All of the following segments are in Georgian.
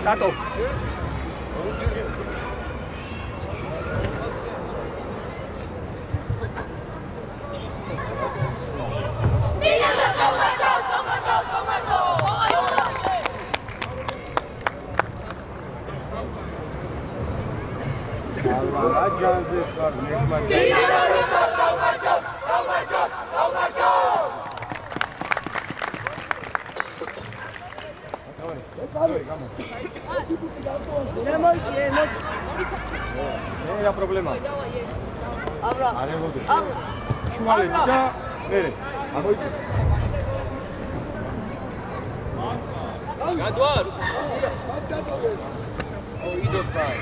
Tato. Era problema. Abra. Şumale da nere? Amoyt. Gaduar. O idofai.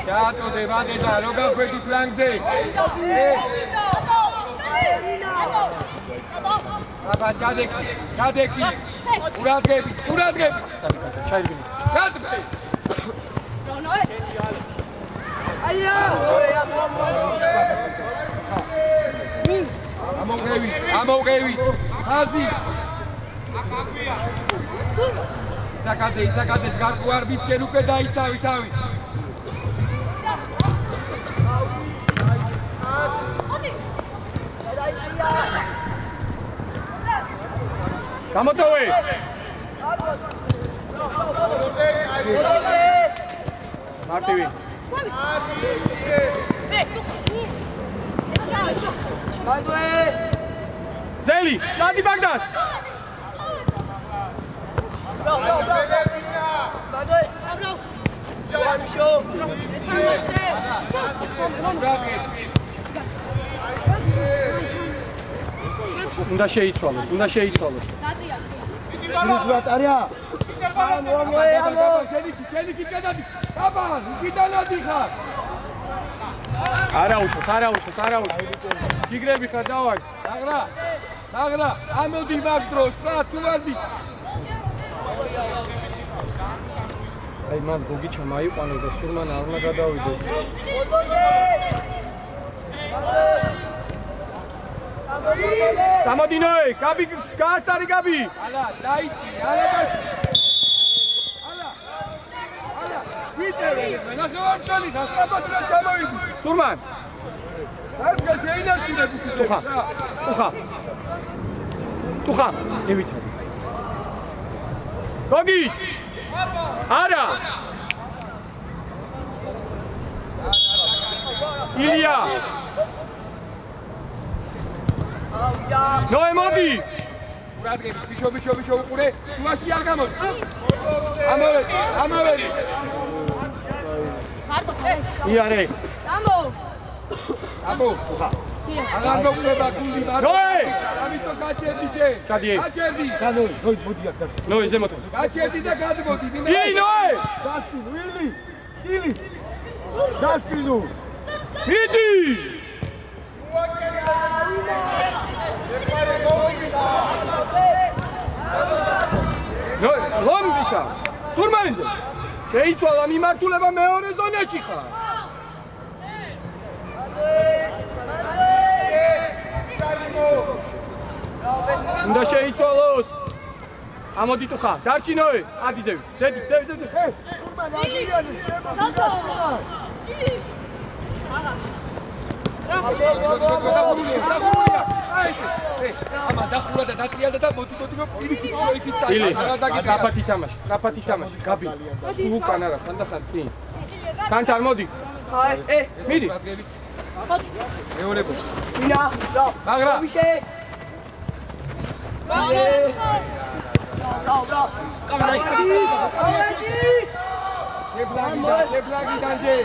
Teatro de Vadeda, Logan Petit Flanze. Აბა ჩადეკი. ურადღები. ჩაირგინე. გადმე. აია! ამოვყევი. აზი. ისაკაძე გაყვარბის შენ უკვე დაიცავი თავი. გამოტოვე. მარტივი. ძელი, წადი ბაგდას. უნდა შეიცვალოს. ნუზვატარია. ქენიკი გადადი. აბან, გიდანადი ხარ. არა უშოს. შიგრები ხარ დავარ. აღრა, ამოდი მაგ დროს, რა თუ ვარდი. აი მან გოგი ჩამაიყვანო და სურმან არ უნდა გადავიდო. Samadinoe, Gabi, Gasari Gabi. Ala, daiti, ala. Bitte, na sortoli, da sabatna chamoi. Surman. Das gesehen hat sie Tuha. Evit. Gogi. Ara. Ilya. No emoji. ყურადღებით, ბიშო უყურე, შუაში არ გამოდი. ამოვედი. მარტო. იარე. აბო. აღარ მოგვება გული მარტო. ნოე! ამიტომ გაჩერდი შენ. გადი. გაჩერდი. განოი, მოდი აქ. ნოე ზემოთ. გაჩერდი და გადმოდი. ილი ნოე! დასპინო, ილი. დასპინო. მიდი! ნოე, ლომბიშა. სურმანიძე. შეიცვალა მიმართულება მეორე ზონაში ხარ. უნდა შეიცვალოს. ამოდი თუ ხარ. დარჩინოე, ადიზევი. ზედი. სურმან აძიანეს შემოდი და სურმან. ამა დახურა და დაწიალდა და მოდი პირიქით ილი, კაპათი თამაში, გაბი. სულ უკან არა, თან და ხარ წინ. თან მოდი. მიდი. მეორე გოლი. ვინა, მაგრა. ლეფლაგი დანჯე.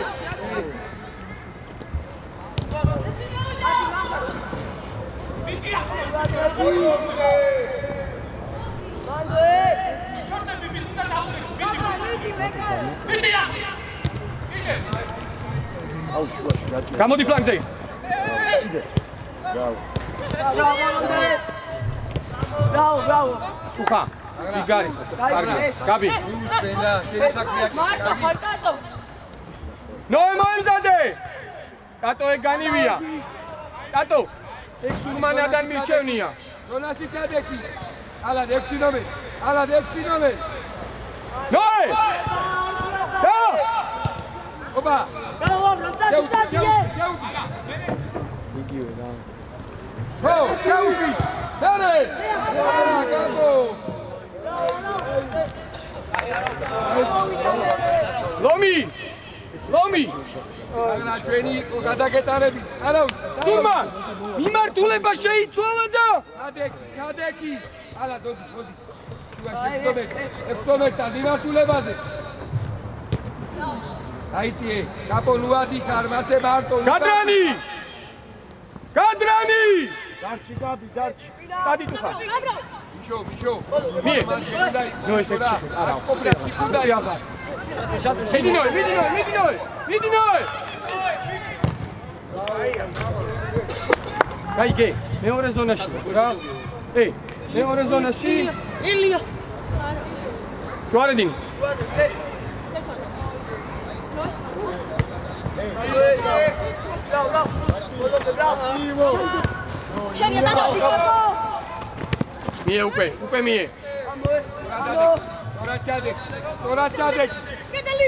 გამოდი ფლანგზე. ბრავო. უკა. იგარი. გაბი. შენი საქმეა. მარტო ხარტატო. ნოე მოემზადე. ტატო ეგანივია. ტატო. ეგ სურმანადან მირჩევნია. დონასი ჩადეკი. ალა 6 ნომერი. ნოე! და! ოპა. იგივე რა. ხო, შეუდი. დარე. გაბო. ლომი. აგნა ჩვენი გადაგეტარები. არა, სურმან, მიმართულება შეიცვალა და სადეკი. ალა მოდი. ექსომეტა მიმართულებაზე. აიწიე, გაპოლუადი ხარ, მასე მარტო. გადრანი! დარჩი გაბი, დარჩი. დადი თუ ხარ. ბიშო. მიე. ნო ეს ექში. არა. ოპრესი კუდაი აღარ. მიდი ნოე. გაიგე, მეორე ზონაში რა? მეორე ზონაში. ილია. ჯوارედინ. შენია დაგაფიქრე. მიე უკვე მიე. თორაჩადეკ. კედელი.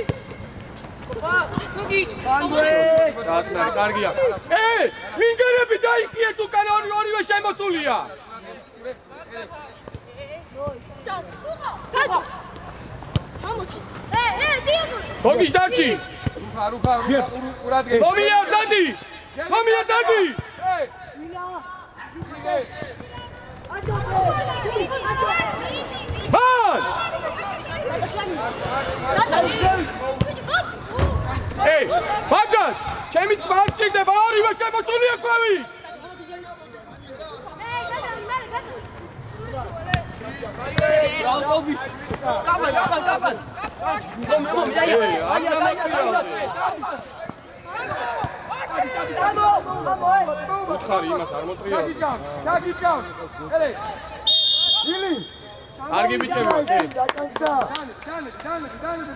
კარგია. ვინგერები დაიკიეთ უკან ორივე შემოსულია. კატო. ამოწი. დიაგული. გოგის დარჩი. რუხა, ყურადღე. მომია დადი. ვინა. მან! ბაგას! ჩემი პარტიდება ორივე შემოსულია ყვევი! უთხარი იმას არ მოტრიალ. გაგიკავ. ილი. კარგი ბიჭებია, კი. დაკანცა.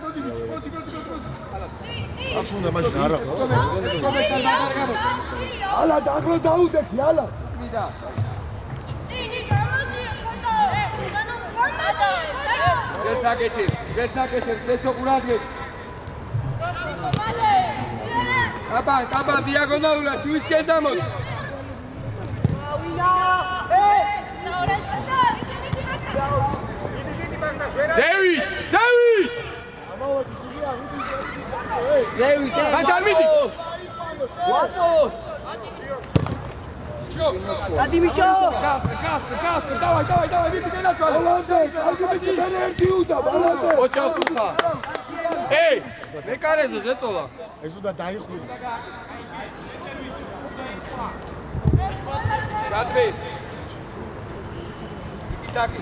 მოდი. აფუნა მაშინ არა. ალა დაგლო დაუდექი, ალა. გეცაკეთე, გესო ყურადღე. აბა, დიაგონალურად ჩვისკენ დამოდი. ზევი! ამოვედი გიგია, მან დამიდი! ვატო. Adibisho. Gastro, давай, vidi genatvale. Holandes, algibიჭი მე ერთი უდა, ბალანდეს. ოჩავტუხა. ეი, მე კარეზე ზეწოლა. ეს უნდა დაიხუროს. Radvi. Taki.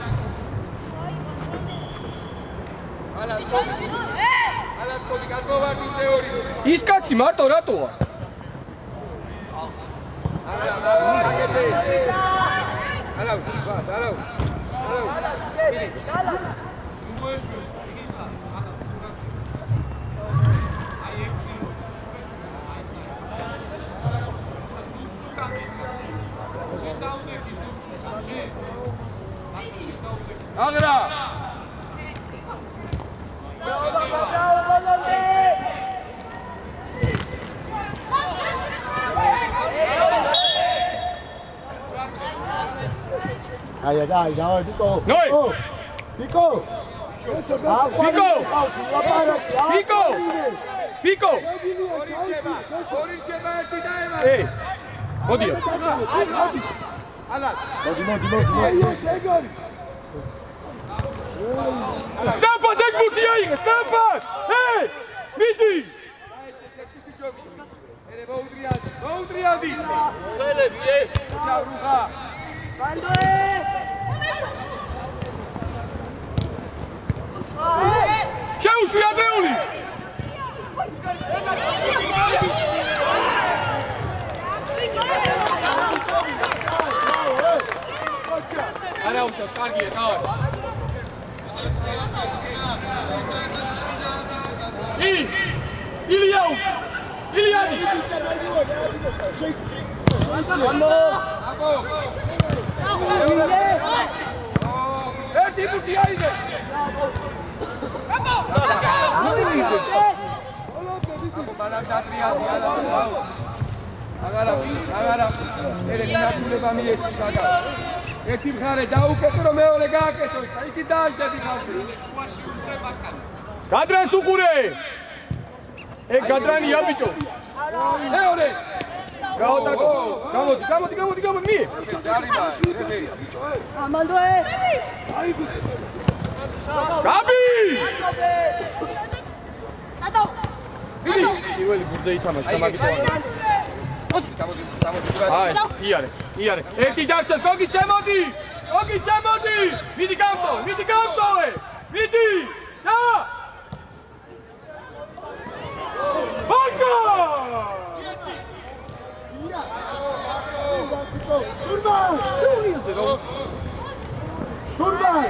Ala kodi გაგვავარდი თეორია. ის კაცი მარტო რატოა? Agra. Ai, давай, Пико. Ной! Пико! Пико! Пико! ეი, მოდია. მოდი. Stapa, dai buti aigă, stapa! Ei, vidi! Băutriadi! Celebi, ei! Ceau, Ruha! Ce uși Andreuli? Are ușa, scarghie, давай. Iliauș! Iliadi! Erti buti aide! Agara, ere მინათულება მიეცი საგა. ერთი მხარე დაუკეტო რომ მეორე გააკეთო. იქი დააждები ხალხი. გადრანს უყურე! ეგ გადრანია ბიჭო. მეორე. გაოდაკო. გამოდი, მი. Amandoe. გაბი! Tato. პირველი ბურთზე ითამაშა მაგიტოა. აი, იარე. ერთი დარჩეს, გოგი ჩემოდი! მიდი გამწოვე! მიდი! და! ბანკა! Surban!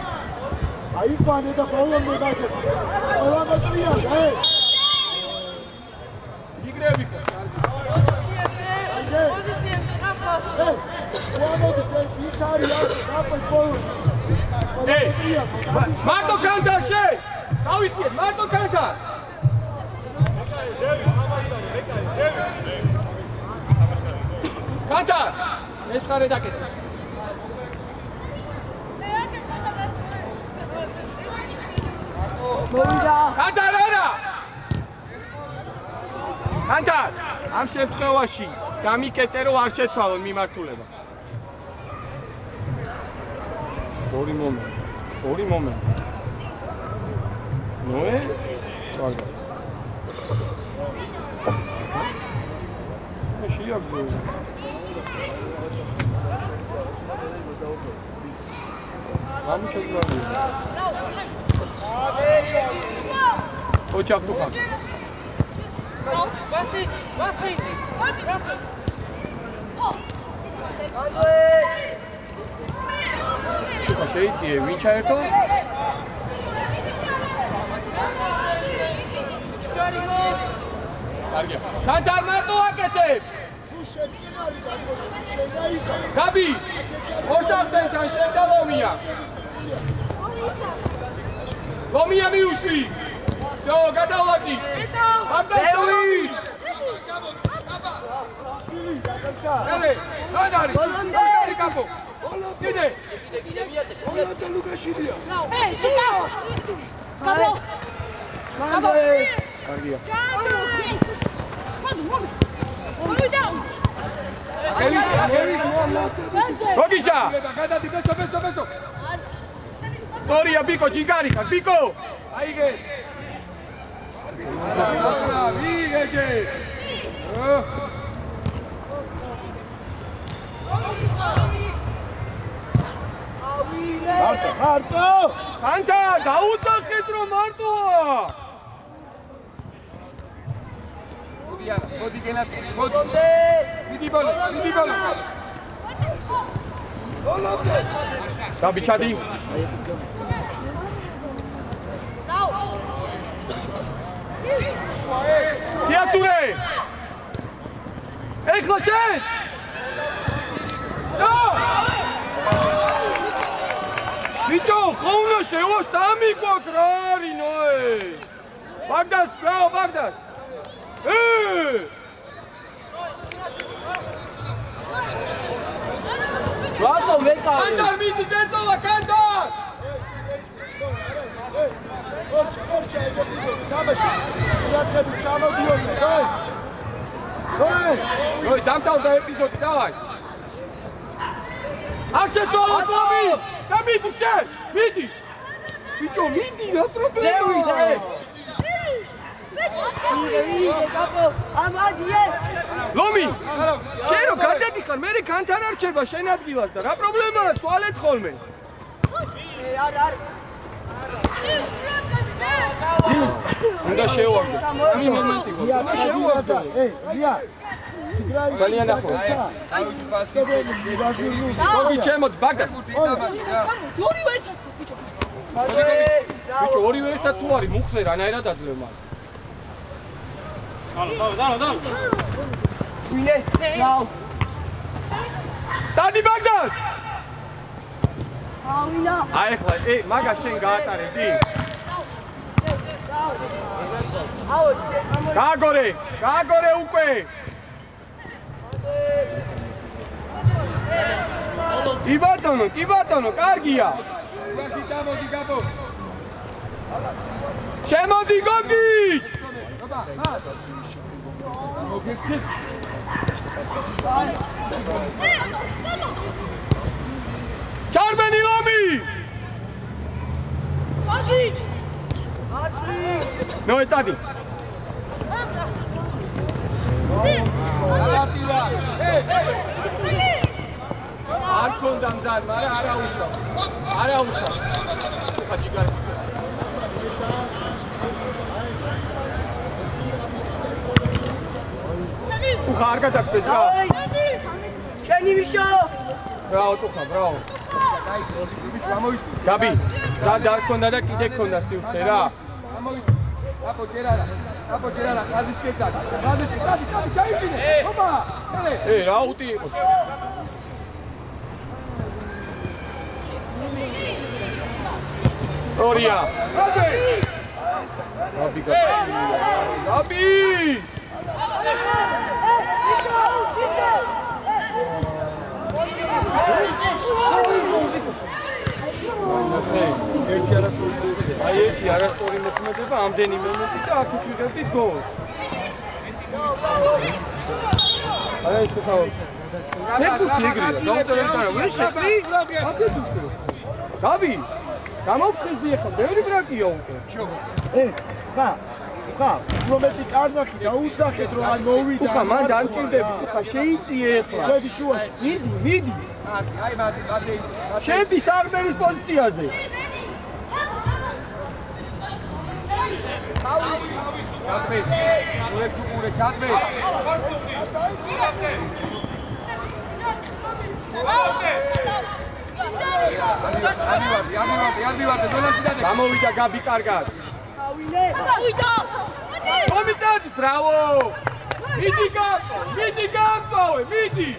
Aí, Juan, da Colômbia, da Colômbia, triângulo, é? იგრები ხო? Ei, Juan, você pizzaria, rapaz, bom. ეი, მარტო კანტარში! დავიხიეთ, მარტო კანტა! კანტა! ეს ხარე დაკეთე. კანტარ არა! კანტარ! ამ შემთხვევაში გამიკეტე რომ არ შეცვალონ მიმართულება. ორი მომენტი. ნოე? ვარდა. შეიაგდო. გამიჩეგრალი. ოჩახტუხა. Vasi. შეიწიე, ვინ ჩაერთო? კარგია. კანტარ მარტო აკეთებ. Tu შესკინარი და შენაიხა. გაბი. ორსავდენთან შევდა ლომია. ლომია მიუშვი. всё, გადავადი. აბდასოვი. ელე, გადარი. გადარი კაპო. კიდე. Olha Lukashidია. Ei, Gustavo. Acabou. კარგია. Vamos. Vamos down. გოგიჩა გადადი ბესო სორია ბიკო ჯიგარი ხარ ბიკო აიგე ვიგეგე მარტო ანტა დაუწახეთ რომ მარტოა მოდი გენათი მიდი ბოლო დაბიჩადი თიაცურე ეხლა შენ ბიჭო ხოუნა შევა სამი გვაქვს რა არის ნოე ბაგდას ბრავო ბაგდას რატო მეკავე კანტარ მიდი ზეწოლა კანტარ ორჩა ეგეთიზო თამაში იათხები ჩამოდიოდნენ როი დამთავრდა ეპიზოდი დავაი არ შეწოლოს ლომი და მიდი შენ მიდი ბიჭო მიდი რა პრობლემაა ლომი შენ რო გადადიხარ მე კანტარ არჩება შენ ადგილას და რა პრობლემაა ცვალეთ ხოლმე არ უნდა შევარდო ამი მომენტი უნდა შევარდო ია ძალიან ახლა გოგი ჩემოდ ბაგდას ბიჭო ორივე ერთად თუ არის მუხზე რანაირად აძლევ მას დავა ვინე დავა წადი ბაგდას ავინა აი ახლა მაგას შენ გაატარებდი გააგორე უკვე კი ბატონო კარგია გამოდი გაბო შემოდი გოგიჩ ჩარბენი ლომი გოგიჩ ნოე წადი არ ქონდა მზად, მაგრამ არაუშვა. ხა ჯიგარი. უხა არ გადაგდეს რა. შენი ვიშო. ბრავო ტუხა, ბრავო. გაბი, მზად არ ქონდა და კიდე ქონდა სიუცე რა. აპო ჯერარა, ხაზი შეჭადა. ხაზი ჩაიფინე. ოპა, წელე. რა უტი იყო. ორია. გაბი. ერთი არასწორი მოქმედება, ამდენი მომენტი და აქ ვიღებდი გოლს. არა ის ხაოს. ფეხბურთი ეგრეა, დაუწერეთ არა, ვერ შეხვდი? აქეთ უშო. გაბი, გამოვხიზდი ახლა, ბევრი ბრაკია უკვე. ხა, რომელი კარნახი დაუძახეთ რომ არ მოვიდა. ხა, მან დამჭირდები, ხა შეიწიე ახლა. შედი შუაში. მიდი. აი მათი. შედი სარდენის პოზიციაზე. ჩატვე. ურე ჩატვე. გამოვიდა გაბი კარგად. გავიდა. მომიწადი, ბრავო! მიდი გამწოვე, მიდი!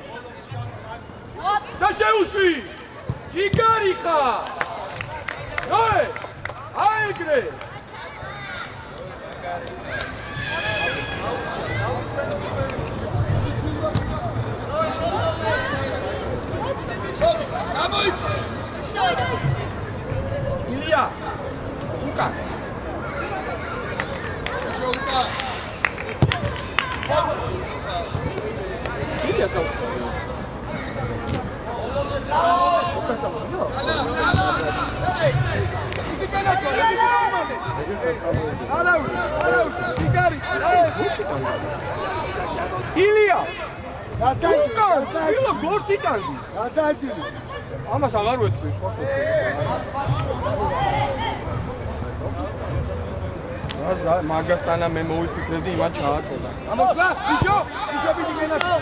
და შეუშვი! ჯიგარი ხარ! ნოე! აი ეგრე! ილია! უკა! მართალია საუბარი. ილია! უკანს! ილია გოლს იტანდი! გასაძილი. ამას აღარ ვეთქვი. მაგას სანამ მე მოვიფიქრებდი, იმან ჩააწოდა. ამოსვლა, ბიჭო, ბიჭო ბიჭი გენახო.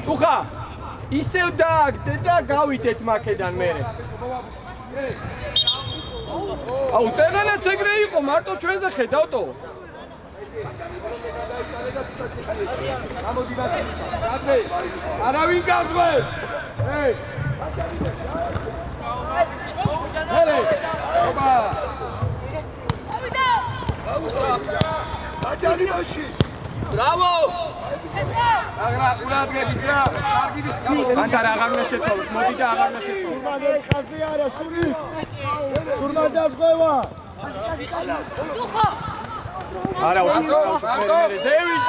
ტუხა ისევ დააგდე და გავიდეთ მაქედან მერე. აუ წერანაც ეგრე იყო, მარტო ჩვენზე ხედავტო. არავინ გაგმე. ოპა. აჯალი მაში. ბრავო! აგრა ურადღები რა. კანტარ აღარ უნდა შეცვალოს, მოდი და აღარ უნდა შეცვალოს. სურმადელ ხაზი არა, სული. სურმადელს ღვევა. Тухо! არა, ზევით!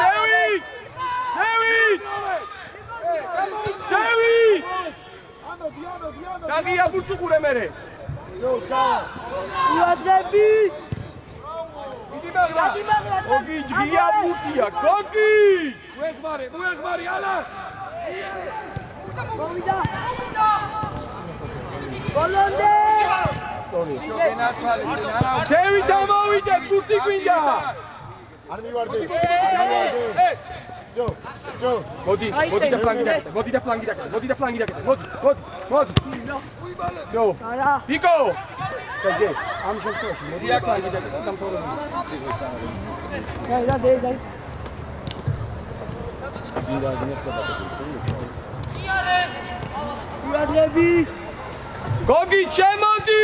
დაგია ბუცუყურე მერე. Ურადღები! გოგი ჯგია ბუტია, გოგი! მოეხმარი, ალა! მოვიდა! ბოლონდე! ზევით ამოვიდე, ბუტი გვინდა! არ მივარდი. ჯო. მოდი და ფლანგი დაკეთე, მოდი. ჯო. ბიკო! ჯე, ამ შემთხვევაში მოდი და ფლანგი დაკეთე, დამთავრებული. დაი. ურადღები! გოგი შემოდი!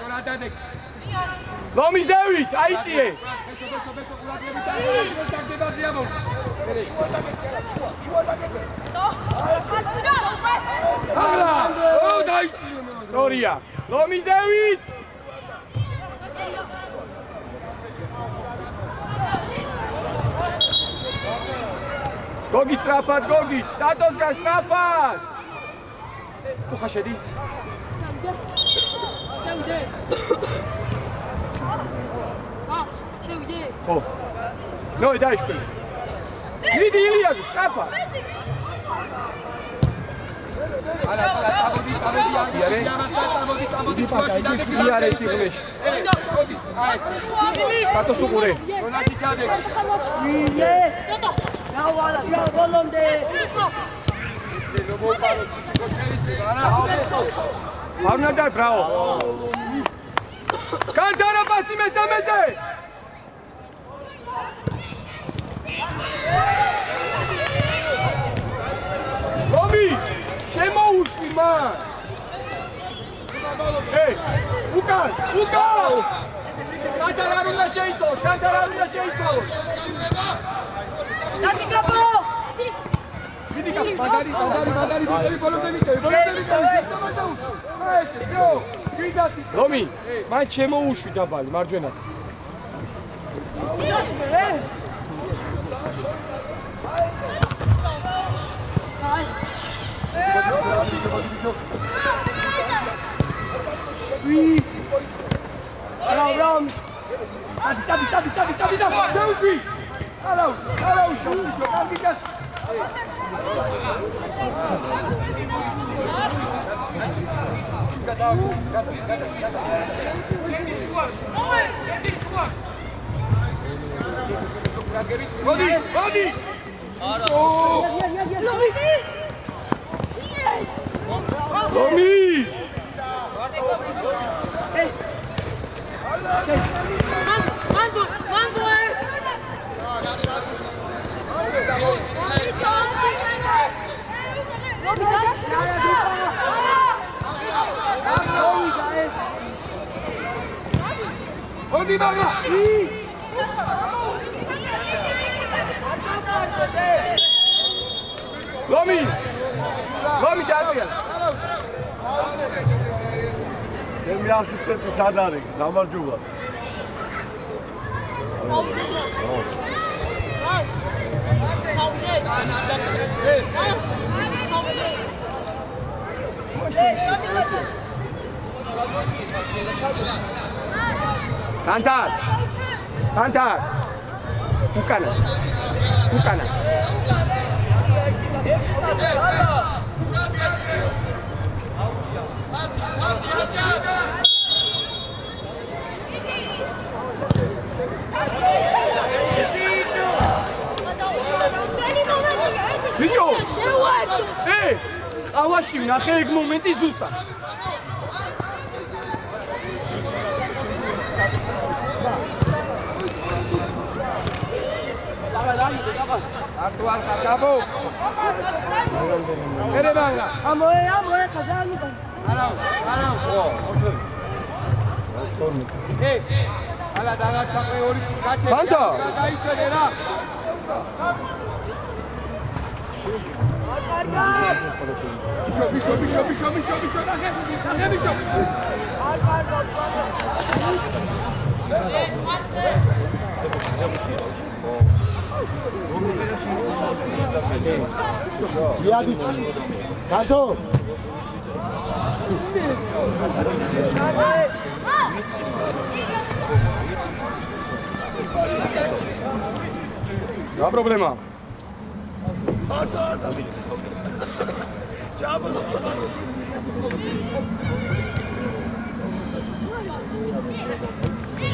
ურადადეკ. ლომი ზევით, აიწიე! რორია, ლომი ზევით! გოგი სწრაფად, გოგი, დატოსგან სწრაფად! უხა შედი? ხო. ნოი დაიშკრე. მიდი ილიაზე, სწრაფად. კატოსუყურე. Arnada bravo. Cantara passi mese. Robi, შემოუში მან. უკან. Cantara არ უნდა შეიცვალოს. დაგიგაბო! რომი, მან შემოუშვი დაბალი, მარჯვენად. Ram. Tabi. Hello, Body! Romi! Mando! დადი მაგა ლომი დაატრია ჩემი ასისტენტი სად არის? გამარჯობა. Cantar. Bucana. Video. Hey, ყავაში ნახე ეგ მომენტი ზუსტად. Acabou. Ele manga. Amor, casado. Alão. Ei, ala dana chapre ori gache. Quanto? Dai cederá. Bicho, dá bicho. Yadi. Kanto. Não há problema.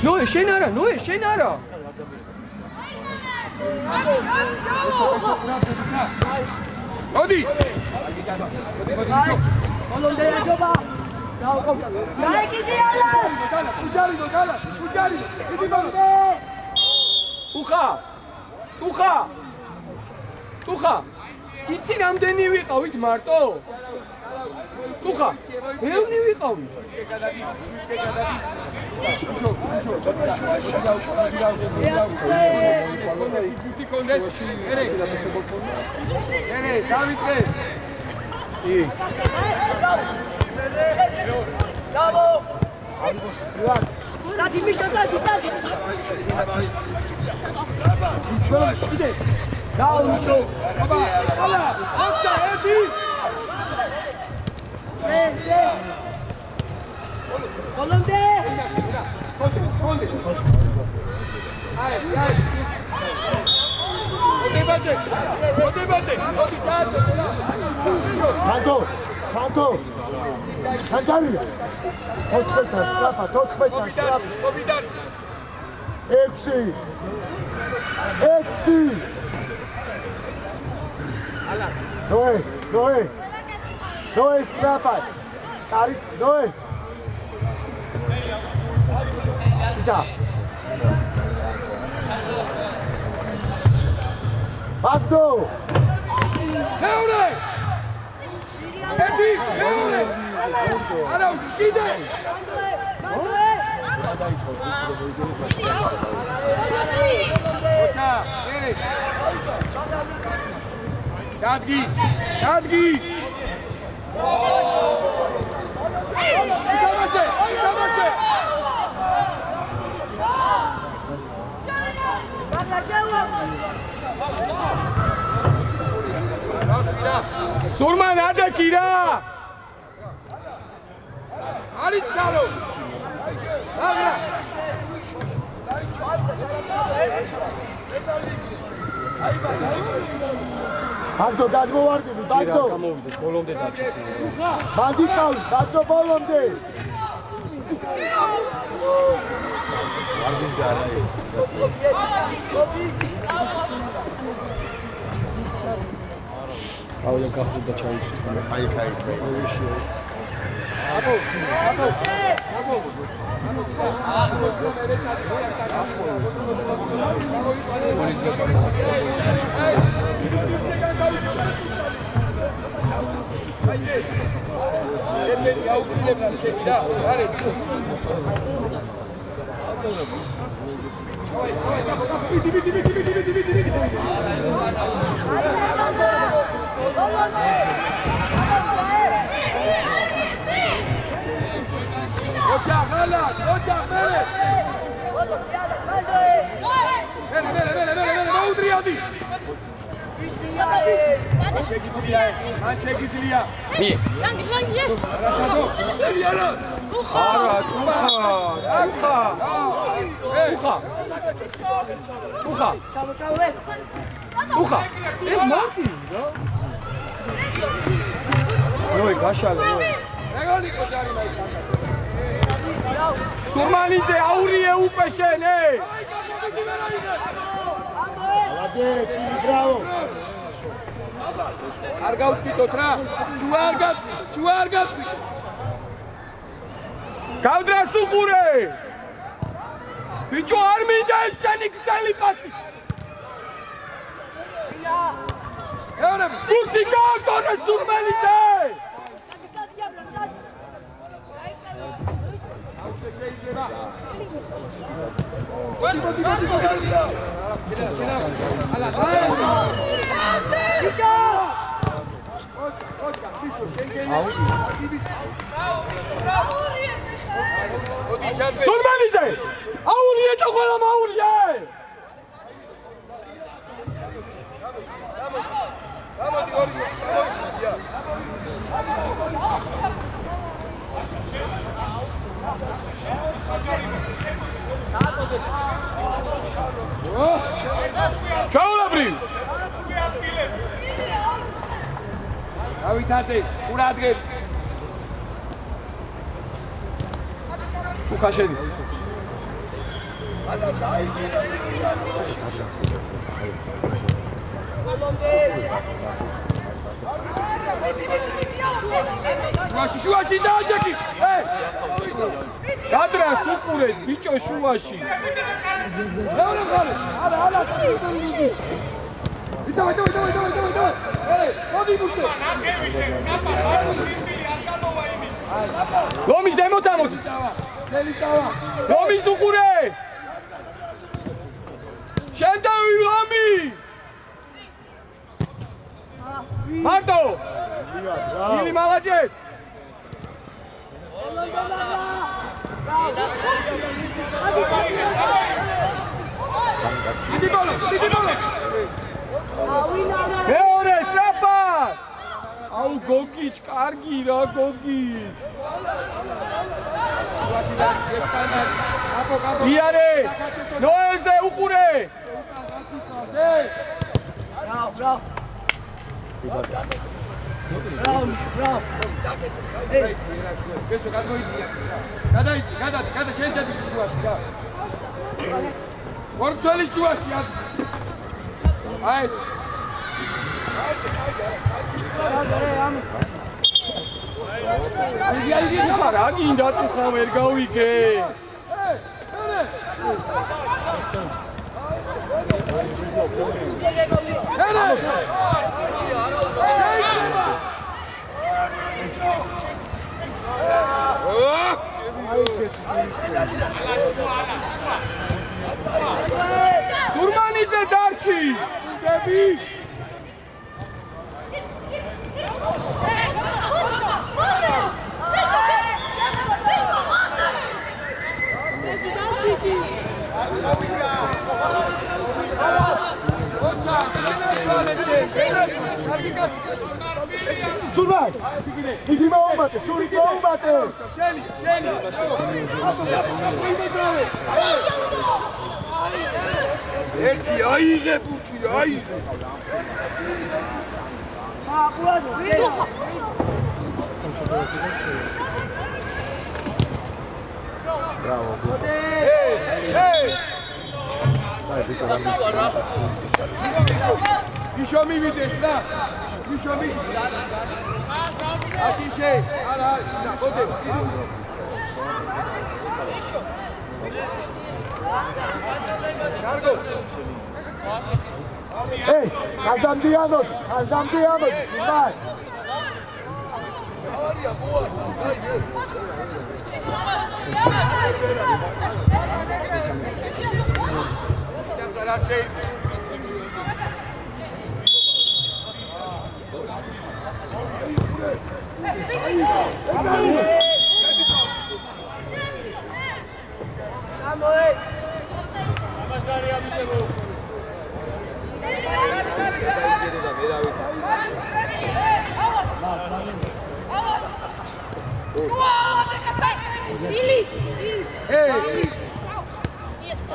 Noe, Shenara. Odi. Colombiana joba. Dai que diala. Ujari. Idi bang. Uxa. იცი რამდენი ვიყავით მარტო? Uxa. ბევრი ვიყავით. David. Bravo. Dadi Misha, dadi. იდე. Dá-o, Baba. Olha, volta, Edi. Colombe. Conde. Ai. Pode bater. Kanto. Kantari. Totkpeta. Convidado. Eksi. Noe, strapaj. Karis, Noe. Isa. Bagdo. Leone. Edi, Leone. Alô, ide. Dadgi. Surman ada kira. Alit galo. Aga. Bagdo gadmovardები, Bagdo. გამოვიდეს ბოლომდე დაჩეს. მანდიშავი, Bagdo ბოლომდე. ვარგინდა არა ეს. აულა გახდა ჩაივსო. აი. Surmanice, aurie upešene! Молодец, браво! არ გავწვიტოთ რა. შუა არ გავწვიტოთ. Გავდრა სუყურე! ბიჭო არ მინდა ეს ჩანი გწელი პასი. ეონები. გურთი გააკორე სურმანიце! Surmanice! Aurie eta ყველა მაურია! ჩაულებრი! ავითათე, ყურადღებ. უკაშენი. შუაში დააჯექი. გადრა სუყურე ბიჭო შუაში. მეორე ხალე. ალა. Давай. Მოდი მუშე. ლომი ზემოთ ამოდი. დელიტავა. ლომი სუყურე. შენ დავი ლომი. მარტო. ილი მალაჯეთ. დიდი ბოლო. მეორე საპა. აუ გოგიჩ, კარგი რა გოგიჩ. იარე. ნოეზე უყურე. Bravo. ბეჭო გადმოიწია. გადა შეიძლება შუაში და. ვორცელი შუაში ad. აი. აი ხარ რა გინდა თუ ხა ვერ გავიგე. Surmanice darchi! Debi! Surman! Idi maumate, suri maumate! Şeli! Erti ayıge burti ayı! Bravo! Hey! Pişo mi vides da? Pişo mi? Asi şey, ala, bode. Cargo. Hey, Hazamdiyanot, Surman! არია მოარ დაიგე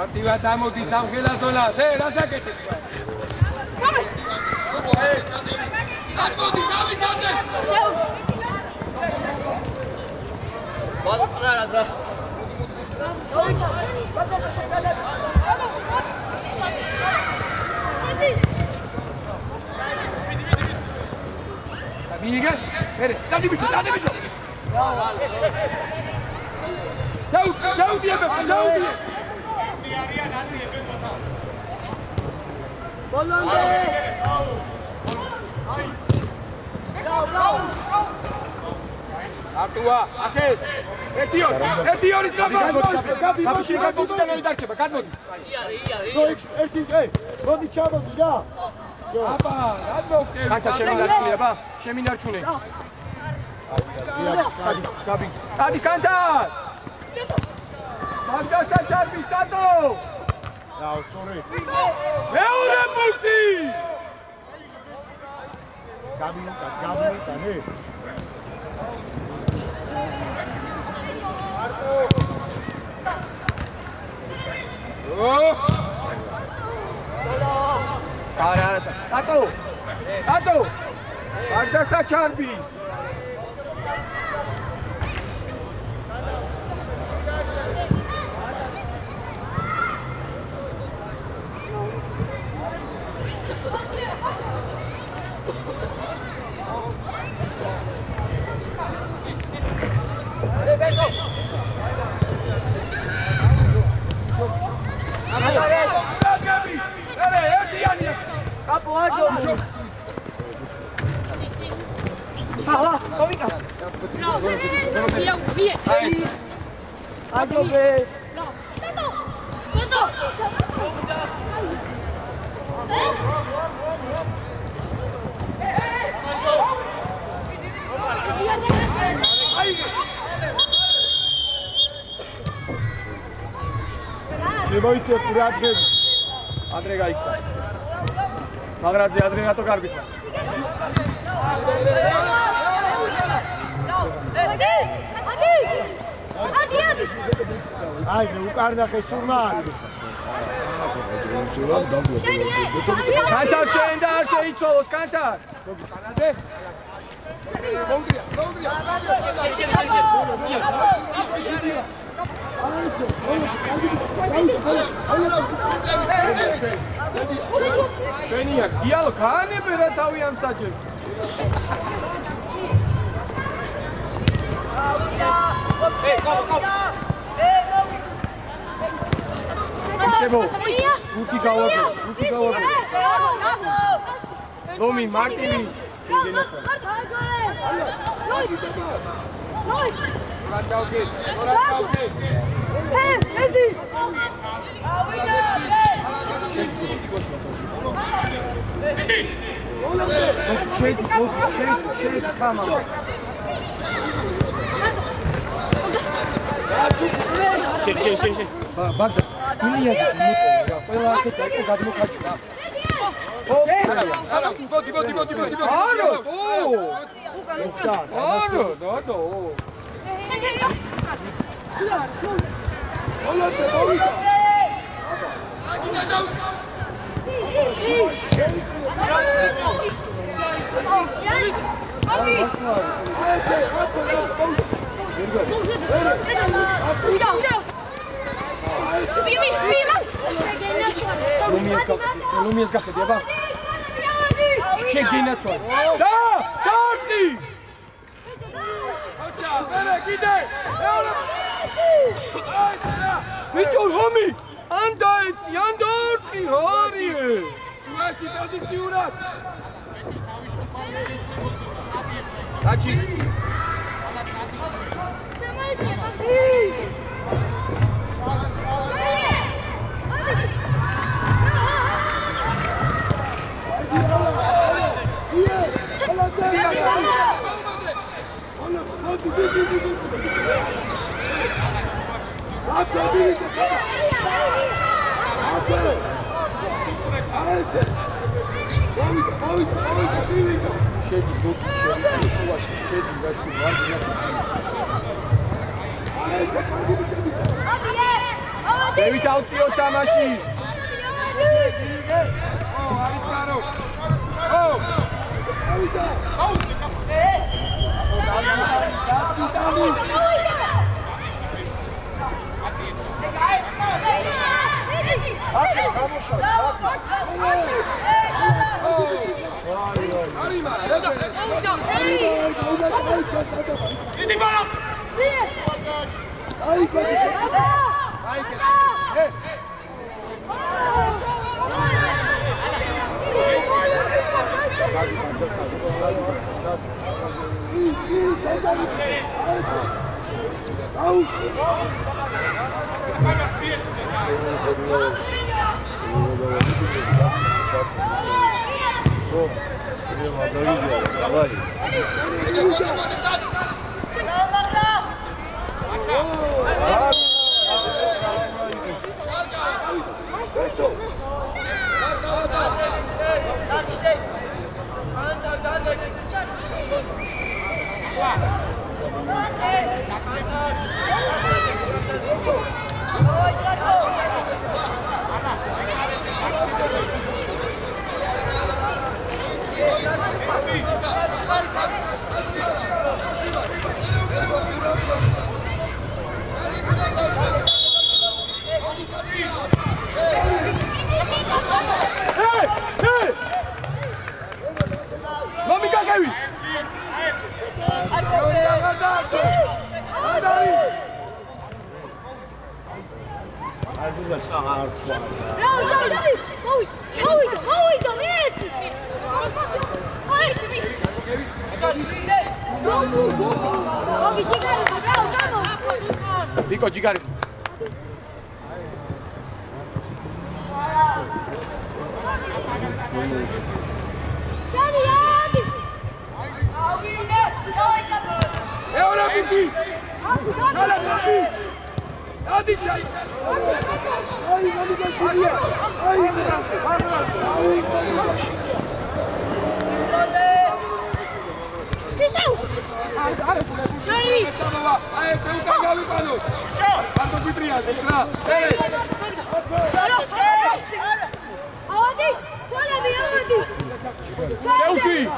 Attiva Tamodi, Angela Zola, la jacket. Miguel, dale bicho. Chau, tiempo. Artua, akეთ. ერთი ორის გადმოდი. ერთი მოდი ჩამოდი და აბა, რა მოვკევი? კანტა შემინარჩუნე, აბა, შემინარჩუნე. Adi კანტა! მაგდასა ჩარბის დატო! დაუ, სორი. მეორე პუნქტი! გამინუტა, 네. დატო! მაგდასა ჩარბის! შემოიცე ყურადღები. ადრე გაიქცა. მაგრაძე ადრე რატო გარბიხარ? აი, უკარნახე სურმა არის. კანტა შენ და არ შეიცვალოს კანტა. შენია გიალო განებე რა თავი ამ საჯებს. შევო. უთი გავაგე. ლომი მარტინი. ბაგდას მინიაზე მოტო ყველა ახეთ გადმოხაჭვა ლომიას გახედი აბა შეგინაცვალე და დარტი აჩა მერე კიდე ვიტო ლომი ანდაიცი ანდარტი ჰორიე უასი პოზიციურად აჩი შედი გოგიჩი შუაში შედი გასულ ვარ დევით ავწიო თამაში არის გარო Nico Gigari. Chelsea!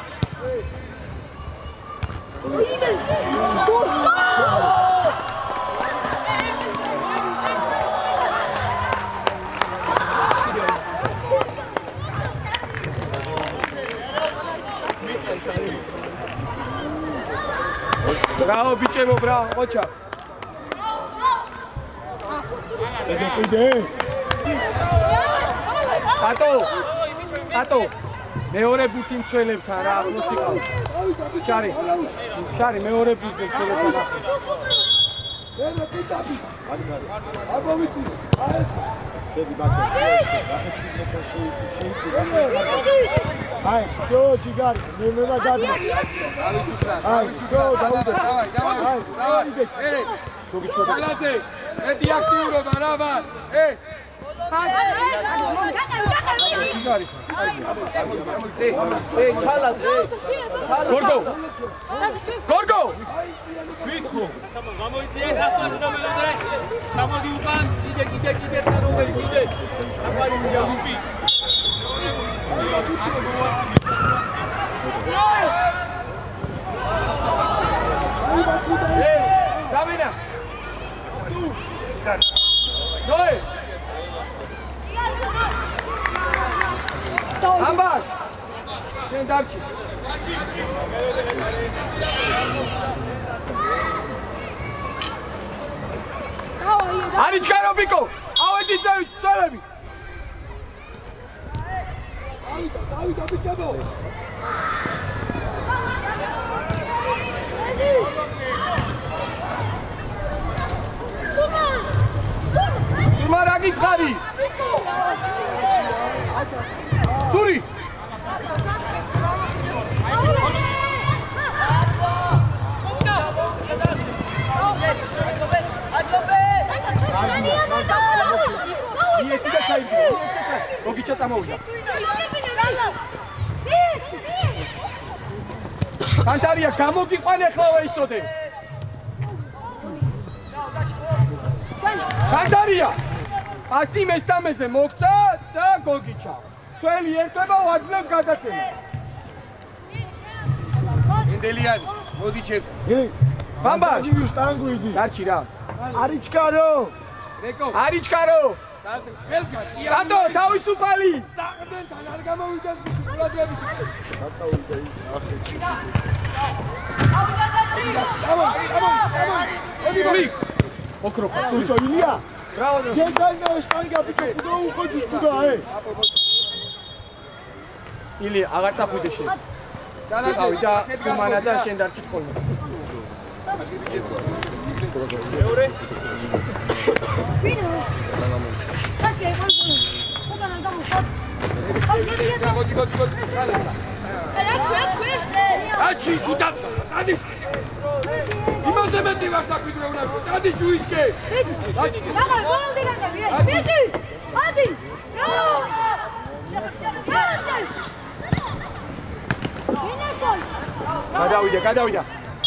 Bravo, bicevo, bravo, ocha. Ato. მეორე ბუთი მცველებთან რა მოსიყავ. შარი მეორე ბუთი მცველებთან ახლა. მე პიტაპი. აბოვიცი, აეს. დები ბაკე. აი, შო ჯიგარი, მე გადი. აი, შო დაუდე. აი, გოგიჩოდე. ეთი აქტიურობა რა ვარ? Gorgo! Vitro! გამოიწიეს ასწორდა და მელოდრე. გამოდი უკან, კიდე სარომელი კიდე. ამარია ლუპი. Zamina! Noe! Ambas! Sen darchi. Arichkaro Pico! Avedi წელები! დავიდა ბიჭებო! Surma რა გითხარი? Suri! გოგიჩა წამოვიდა. კანტარია გამოგიყვანე ხოლმე ისოდე. კანტარია პასი მესამეზე მოგცა და გოგიჩა. ძველი ერთობა ვაძლევ გადაცემა. ინდელიანი, მოდი ჩემ. ბამბა, შტანგო იდი. დარჩი რა. არიჩკარო. რეკო. არიჩკარო. ხელკა. რატო თავისუფალი? საყდენთან არ გამოვიდეს გულადიები. მოდი. ოქროპა. სუჩო ილია. ბრავო. გენდანა შტანგა ბიჭო, კუდო უხოდი კუდო აი. ილი აღარ წახვიდე შენ. გავიდა ხუმანა და შენ დარჩი ხოლმე. მეორე აჩი თუდა ადი იმაზე მეტი ვარ საკვირეულები ადი შუისკე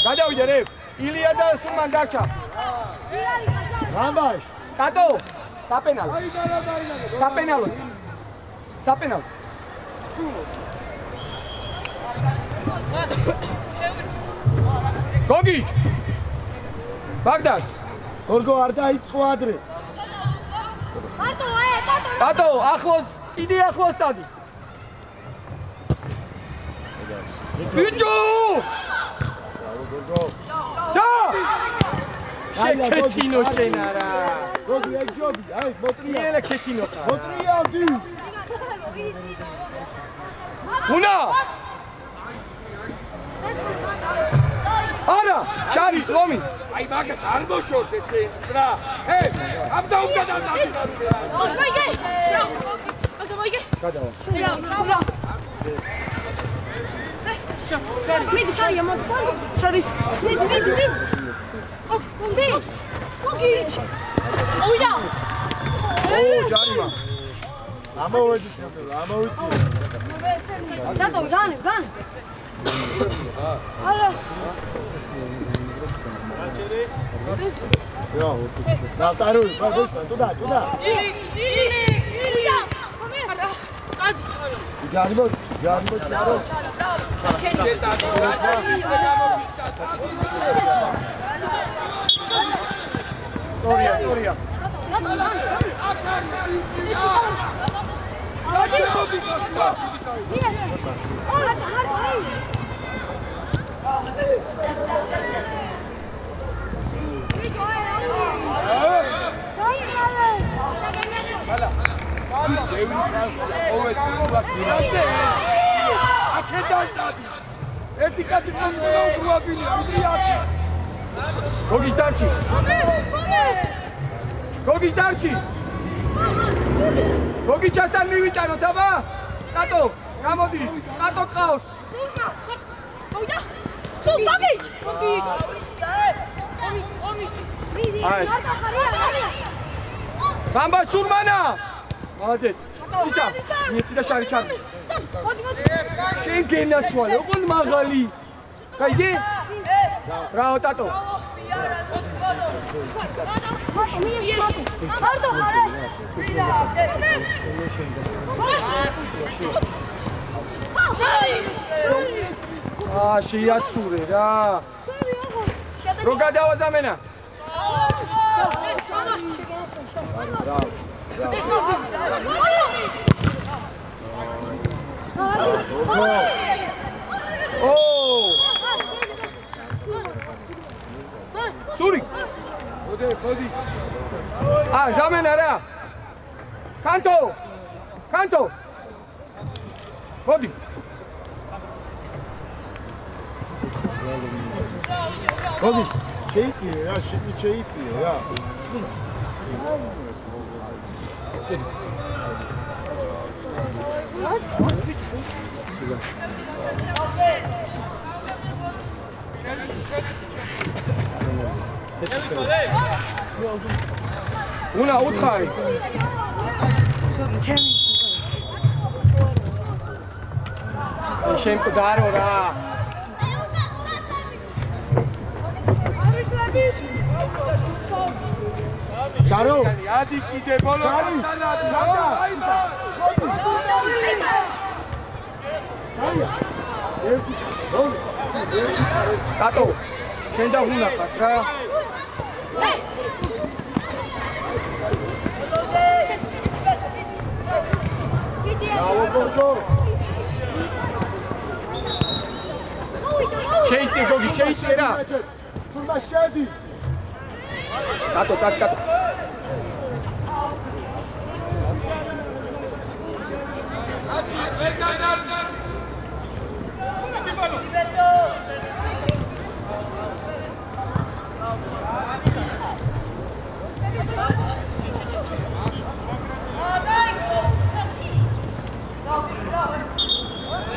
გადავიდა რე ილია და სუმან დარჩა რამბაშ. კატო საპენალო გოგიჩ ბაგდად ორგო არ დაიწყო ადრე. კატო ახლოს კიდე ახლოს დადი ბიჭო და შეკეთინო შენ არა გოგი ეჯობი, აი მოტრია. იელა ქეთინო ხარ მოტრია დი. უნა არა ჩარი ლომი აი მაგას არ მოშორდე ცენტრს რა ჰე ამ დაუმდადად გადავა მიდი შარია მოდი შარი მიდი გოგიჩ ოია ო ჯარიმა ამოვედი შემდგომ, ამოვიცი. დადო გან არა რა, დასარული, ბაბუს, თუდა. ჯარიმო, ჩარო. სტორია ერთი კაცის მომწონა უგუაბილია, უძრიათი. გოგიჩ დარჩი გოგიჩასთან მივიტანოთ აბა კატო გამოდი კატო ყავს ბამბა სურმანა მალაძეთ ისა მიეცი და შარი ჩარდი შენ გენაცვალე ოღონდ მაღალი გაიგე ბრავო ტატო შეიაცურე რა რო გადავაზამენა სური მოდი ზამენა რა კანტო მოდი გოგი შეიწიე რა შეიწიე რა უნა უთხარი შემკვდარო რა. შარო ადი კიდე ბოლო გასანადი დატო შენ და უნდა ხარ რა. გავაგორდო შეიცე გოგი შეიცე რა. სულმა შედი დატო დატო აცი ვერ გადავდა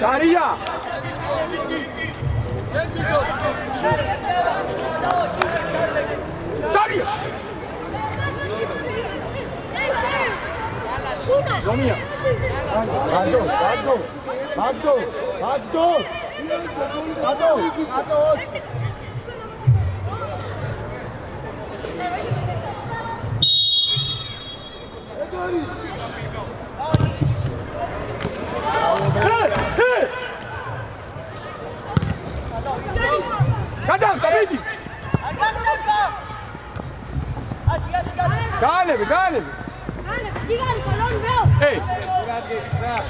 შარია შარია რომია ბაგდო ეგარი გადავსკაბიდი გაანები ჯიგარი კოლონი ბრო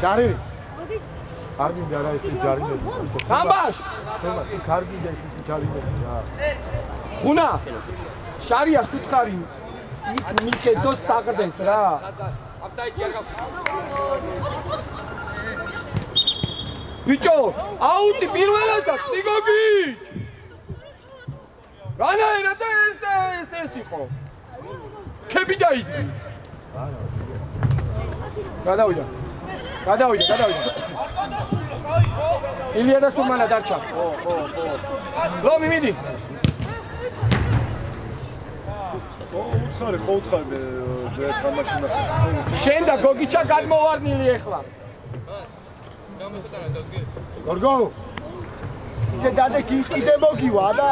ჯარი არ მინდა რა ესე ჯარინები სამბაშ ხომა არ მინდა ესე ჯარინები რა ხუნა შარიას უთხარი მიცე დოს საგრდეს რა აფსაიდი არ გაქვს ბიჭო აუტი პირველადაც ციგოგი განაერა და ეს იყო ქები დაიდი გადავიდა ილია და სულმანა დარჩა რო მიმინდი ხოუთხარი თამაშინა შენ და გოგიჩა გადმოვარდნილი ეხლა გორგო ისე დადე კიდე მოგივა და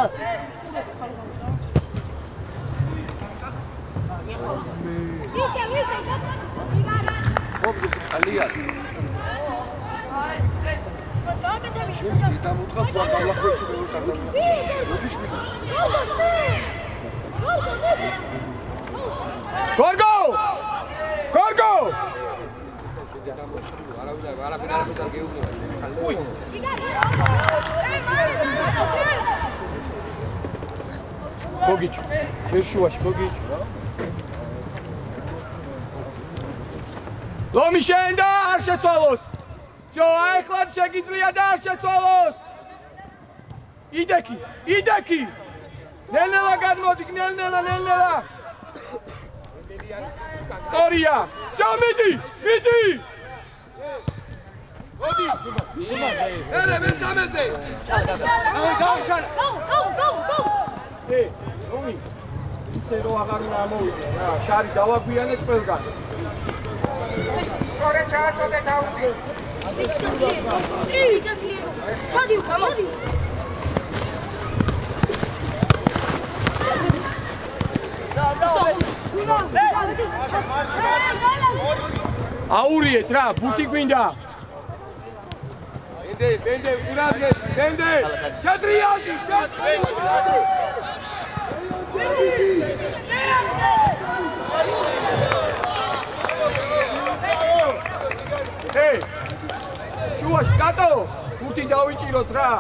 ალია გორგო გოგიჩ შეშუაში გოგიჩ ლომი შენ და არ შეცვალოს ჯო ახლა შეგიძლია და არ შეცვალოს იდექი ნელ-ნელა გადმოდი ნელ-ნელა სორია ჯო მიდი ერე მესამეზე Go! რომი ისე რო აღარ უნდა მოვიდე რა შარი დავაგვიანეთ ყველგან ორე ჩააწოდე დაუდი ჩადი აურიეთ რა ბუთი გვინდა ბენდე ურადე ბენდე ჩატრიალდი შუაში დატო ბუთი დავიჭიროთ რა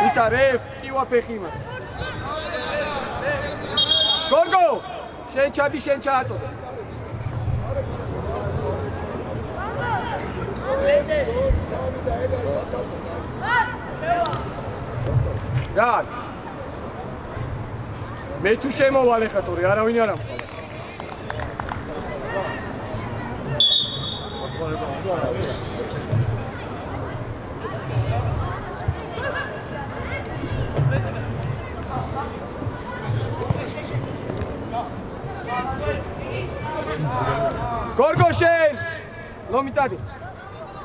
ისა რე ტივა ფეხიმა გორგო შენ ჩააწოდე რა მე თუ შემოვალე ხათური არავინ არ ამყავს გორგოშენ ლომიტადი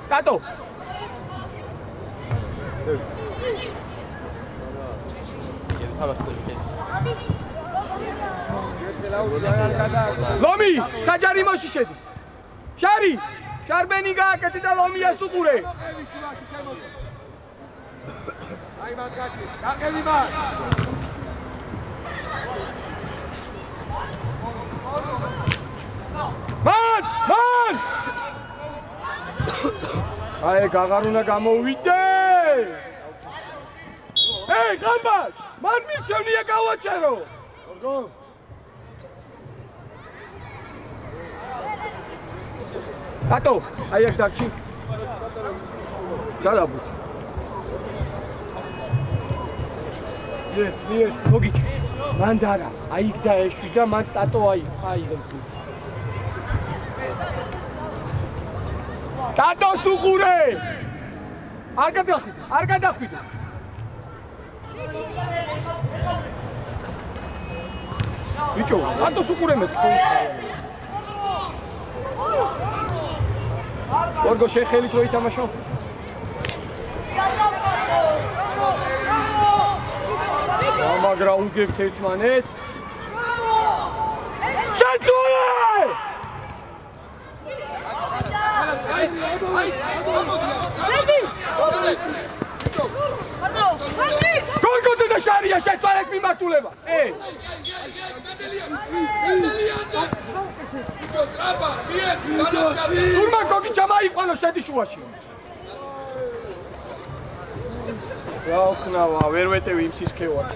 ტატო ლომი საჯარიმოში შედი შარი შარბენი გააკეთე და ლომიას უყურე აი მაგაჩი გაყევი მაგ მან აი გაღარულა გამოვიდე ეი ხამბას მან მიცევნია გავაჩერო გორგო ტატო აი აქ დარჩი ძალაბუ მიეც მოგიჩი მან დარა აი იქ დაეშვი და მან ტატო აი ტატოს უყურე არ გადახვიდე ბიჭო ტატოს უყურე მე გორგო შეხელით რო ითამაშო მაგრამ უგებთ ერთმანეთს შეწუე გორგოზე და შარია შეწვალეთ მიმართულება სურმა გოგიჩა მაიყვანო შედი შუაში რა ხნავა ვერ ვეტევი იმ სისქევად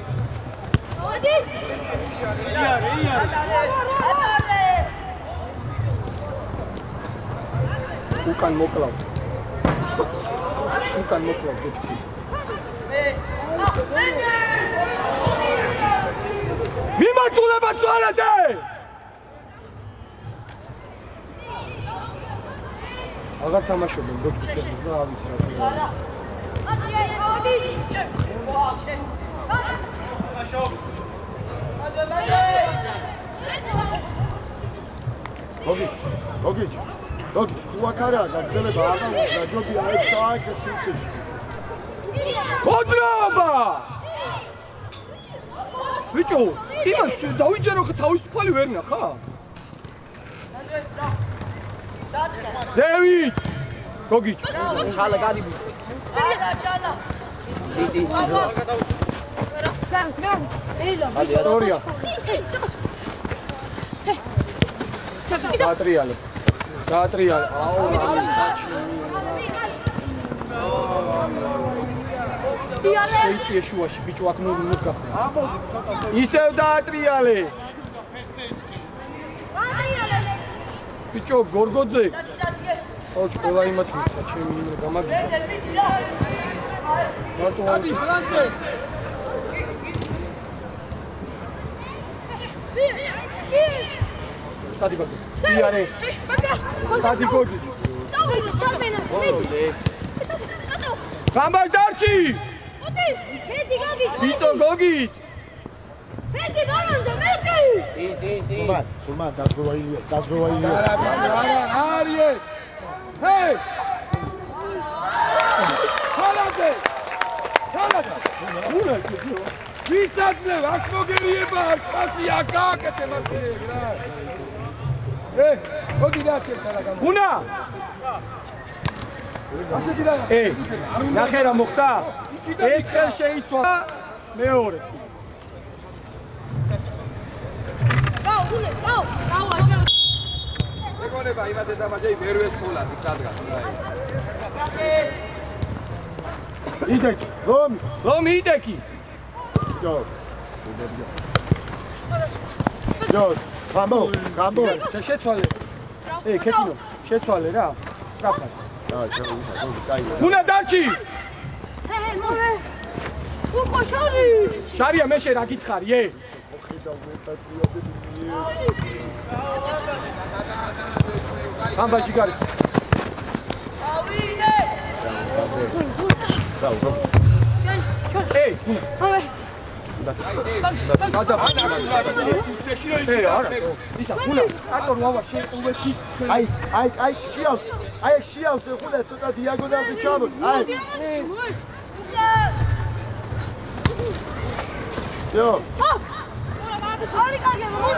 უკან მოკლავ გექცი მიმართულება წვალეთე აღარ თამაშობენ გოჩქებს და ავიცი რა გოგიჩ თუ აქ არაა გაგზელება აღარ რაჯობია აი ჩააკე სივრცეში მოძრაობა ბიჭო იმან დავიჯერო ხა თავისუფალი ვერ ნახა დევიდ გოგიჩ ხალა გადიბი ჩალა დორია დაატრიალე აუ ეიცი შუაში ბიჭო აქ ნუ გახდა ისევ დაატრიალე ბიჭო გორგოძე ოჩ ყველა იმათ მისცა ჩემი იმრე გამაგია მარტო ადი ბლანცე სტადი ბაგო იარე სტადი გოგი დავიდე ჩარბენა გამარ დარჩი მეტი გოგიჩ ბიჭო გოგიჩ მეტი ბოლონდე მეტი თურმან დაგროვაილია არიე ჰეი ხალადე უნდა გიო ვისაძლევ აქ მოგერიება ასია გააკეთე მართლე რა გოგი დააჩერდა რა გამ უნდა ნახე რა მოხდა ერთხელ შეიცვალა მეორე მეგონება იმაზე დამაჯეი მერვე სკოლას იქ სადგას იდეკი ლომი იდეკი ჯო გამო შეცვალე ქეთინო შეცვალე რა სწრაფად უნდა დარჩი მოვე უკო შარია მე შე რა გითხარი ამბაჯი გარი ეი, ოვე. ისა, ხუნა, აკორ ვავა, შეუვეთის წელი. აი, შეავს. აი, შეავს, ხუნა ცოტა დიაგონალზე ჩამო. აი. Yo. არი კარგია, მომა.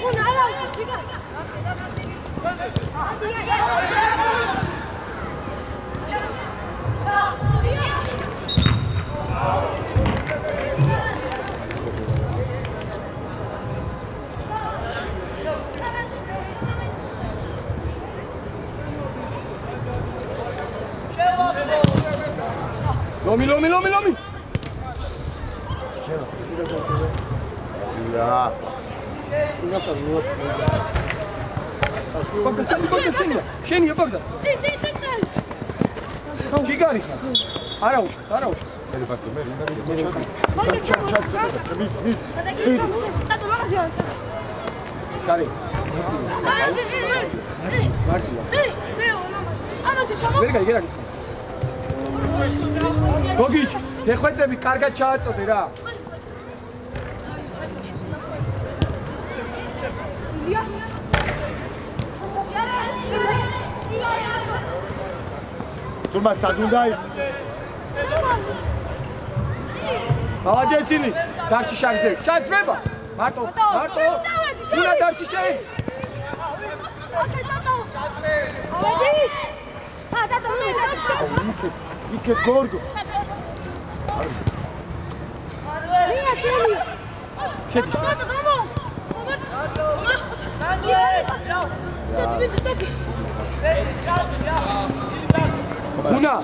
ხუნა, არა, ჩიგა. Lomi. Ja. Bogdan, შენი აბაგდა. გიგარი ხარ. არა უშ. მე ბატონო, მე კარი. ვერ გაიგე. გოგიჩ, ეხვეწები კარგად ჩააწოდე რა. Zuma sadundai. აძეცინი, დარჩი შაგზე. შაგზება. მარტო. უნდა დარჩი შენ. იქეთ გორგო. შედის. ხუნა,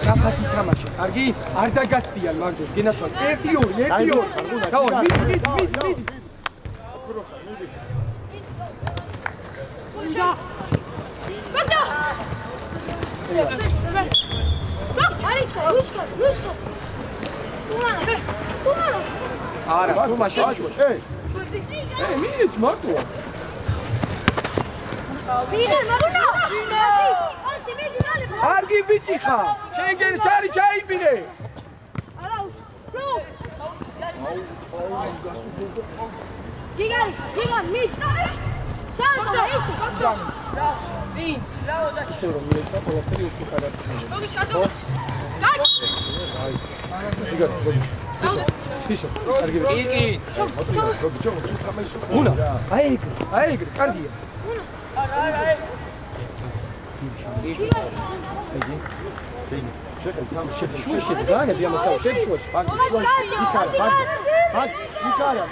საფათი თამაში. კარგი? არ დაგაცდიან მაგდოს, გენაცვალ. 1-2. დავა, მიდი. არა, სუმა შეშვა. მიიც მარტოა. კარგი ბიჭი ხარ. შენ ჩარი ჩაიბინე. ჯიგარი, მით. ჩაატო ისე. ისე რომ მიეცა ყველაფერი უფრო კარგად. Пишо. Карги. Уна. Аиг, карги. Чекай, там Шушки, да, я прямо стал. Шеф шуш. Бак, Икаря.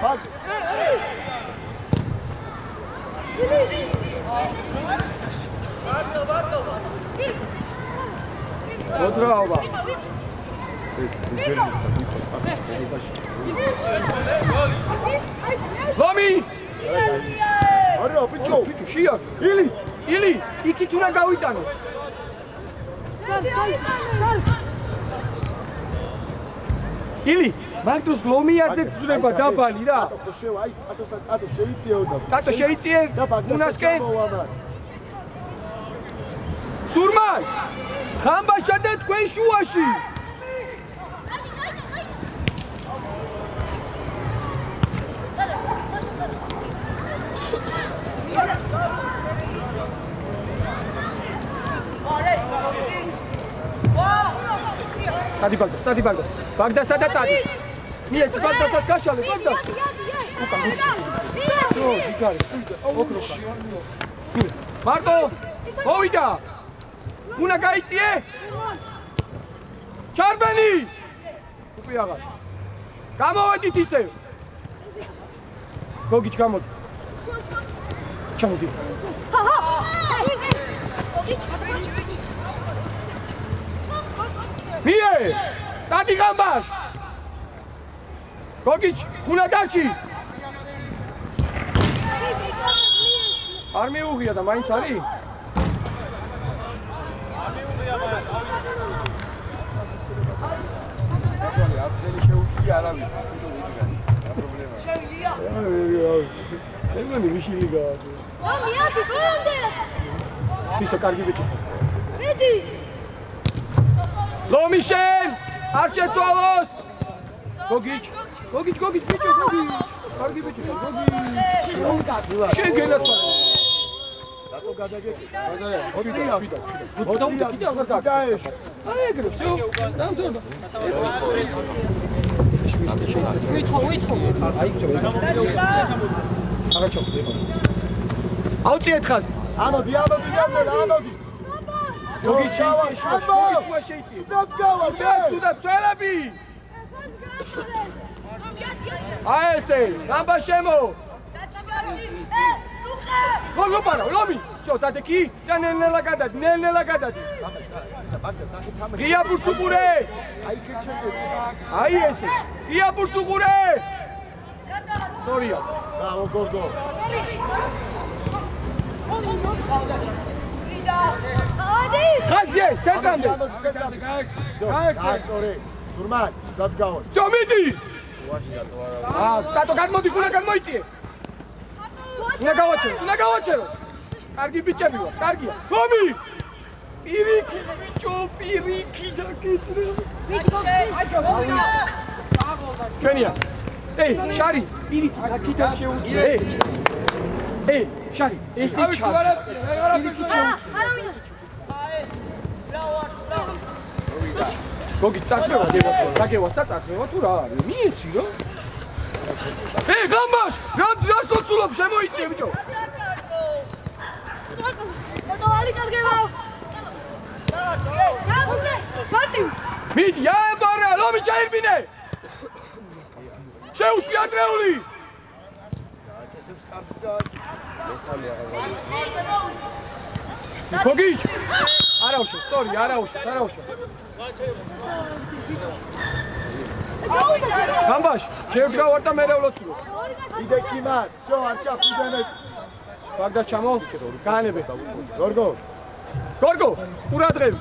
Отрава. Lomi! Არა, ბიჭო, შია. ილი, იქით უნდა გავიტანო. ილი, მაგდროს ლომიაზეც ზრება დაბალი რა. აი, ატო შეიწიეოდა. ტატო შეიწიე? უნასკენ? სურმან! ხამბაშა და თქვენ შუაში. Stati Bagda. Bagda sada stati. Niye Bagda sas kaşalı Bagda. Marto, ovida. Una gaiție. Çarbeni. Kupiyaga. Kamovadit ise. Gogiç kamod. Çamodi. Mie! Tati gambas! Gogic, una darchi! არ მიუღია და მაინც არის? აცდელი შეუჭია არავის, თვითონ იდგანი. რა პრობლემაა? შეუძლია. ეგონი მიშილიგაა. მიადი, ბოლომდე. ისო კარგი ბიჭი. მიდი. ლომიშენ არ შეცვალოს გოგიჩ ბიჭო გოგი კარგი ბიჭო გოგი შეგენაცვალე რატო გადაგეკი მოდაუნდა კიდე აღარ გააჩ აი ეგრე всё დამთავრდა ვითხოვ აი всё აღაჩო აუწიეთ ხაზი ამოდი გოგი ჩავა სუდად გავა სუდად წელები აი ესე გამბა შემო გოლოპარა ლომი შო დადეკი და ნელ-ნელა გადადი გია ბურცუყურე აი კეჩები აი ესე გია ბურცუყურე სორია ბრავო გორგო ხაზიე ცენტრამდე გასწორე სურმან სუდად გავა შო მიდი ტატო გადმოდი გულა გადმოიწიე უნდა გავაჩერო კარგი ბიჭები ვარ კარგია გომი პირიქი ბიჭო პირიქი დაკეთრე ჩვენია შარი პირიქი დაკეთა შეუძლია შარი ესე ჩარ პირიქი შეუძლია გოგი წაკრევა დაგევა საწაკრევა თუ რა არის მიეცი რა გამბაშ რას ლოცულობ შემოიწიე ბიჭო დოალი კარგება მიდი აებარა ლომი ჩაირბინე შეუსწია ადრეული გოგიჩ არაუშო სორი არაუშო გამბაშ შევკრავ ვარ და მერე ვლოცულობ იდექი მარ შო არ ჩაფიდანე ბაგდა ჩამო განებე გორგო ყურადღები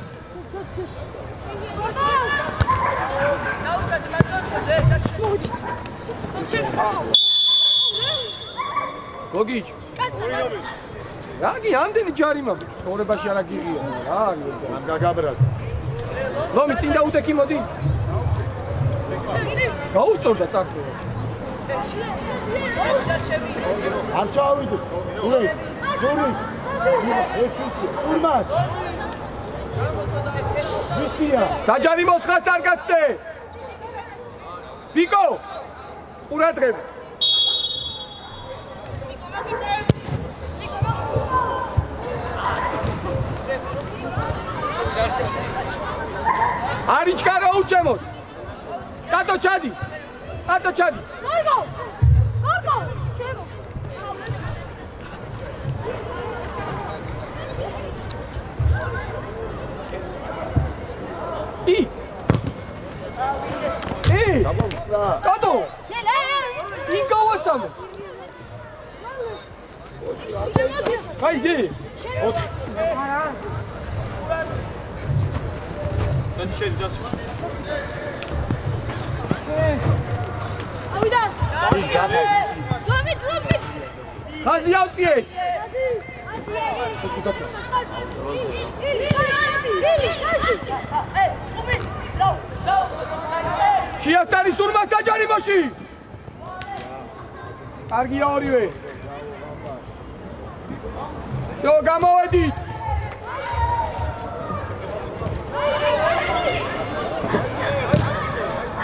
გოგიჩ რაგი ამდენი ჯარი მაქვს ცხოვრებაში არ აგიღია რა ამ გაგაბრაზ ლომი წინ დაუდექი მოდი გაუსწორდა წარწვა არ ჩავიდე სული ეს ისე სულმას ვისია საჯარი მოსხას არ გაცდე ბიკო ყურადღები არიჩკა რა უჩემოთ კატო ჩადი კატო ინგოვასამო გაიდი ავიდა ლომი ხაზი ავწიე შეასწარი სურმა საჯარიმოში კარგია ორივე დო გამოვედით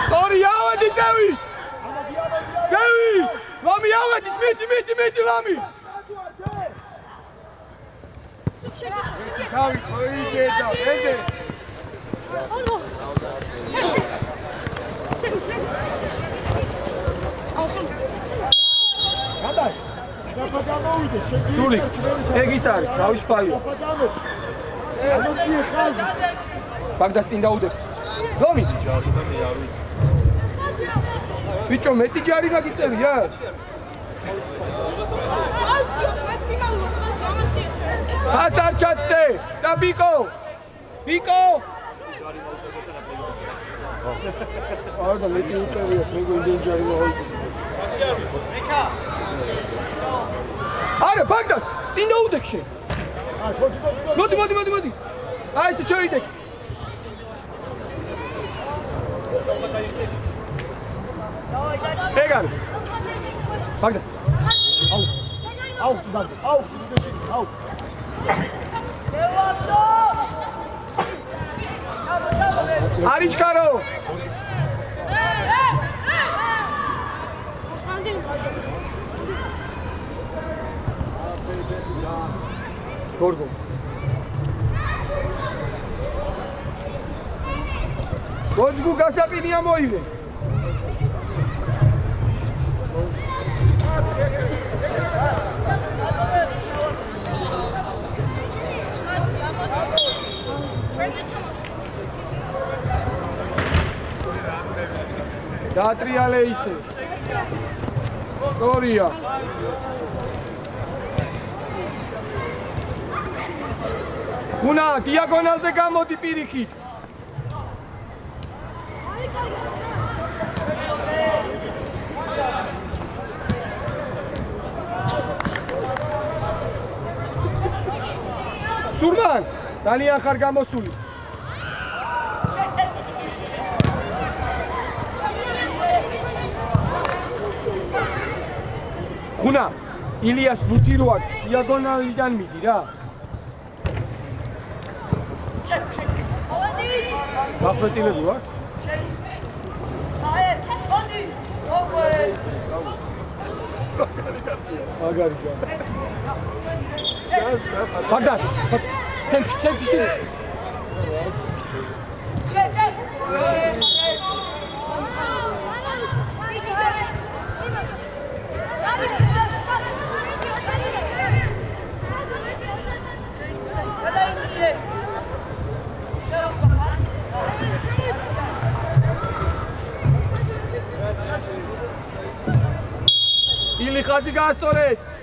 სორი ავედი წევი ლომი ავედით მიდი ლომი თავი მოიგედა ენდე გადაშ გადამოვიდე სული ეგ ის არის ბავშვი ამოწიე ხაზი ბაგდას წინ დაუდეთ ლომი ჯარი და მე არ ვიცი ბიჭო მეტი ჯარი გაგიწევია ხას არ ჩაცდე და ბიკო არა მეტი უწევია მეგო იმდენ ჯარი მოიწევი არა ბაგდას წინ დაუდექში მოდი აი ესე შევიდექ ეგარ მაგდა აუ დაგ აუ აუ არიჩკარო გორგო გოჯგუ გასაპირია მოივე დაატრიალე ისე სწორია ხუნა დიაგონალზე გამოდი პირიქით სურმან ძალიან ხარ გამოსული ხუნა ილიას ბუთი რო აქვს დიაგონალიდან მიდი რა გაფრეტილები ვარ მაგარი მაგდას ცენტრი ილი ხაზი გაასწორეთ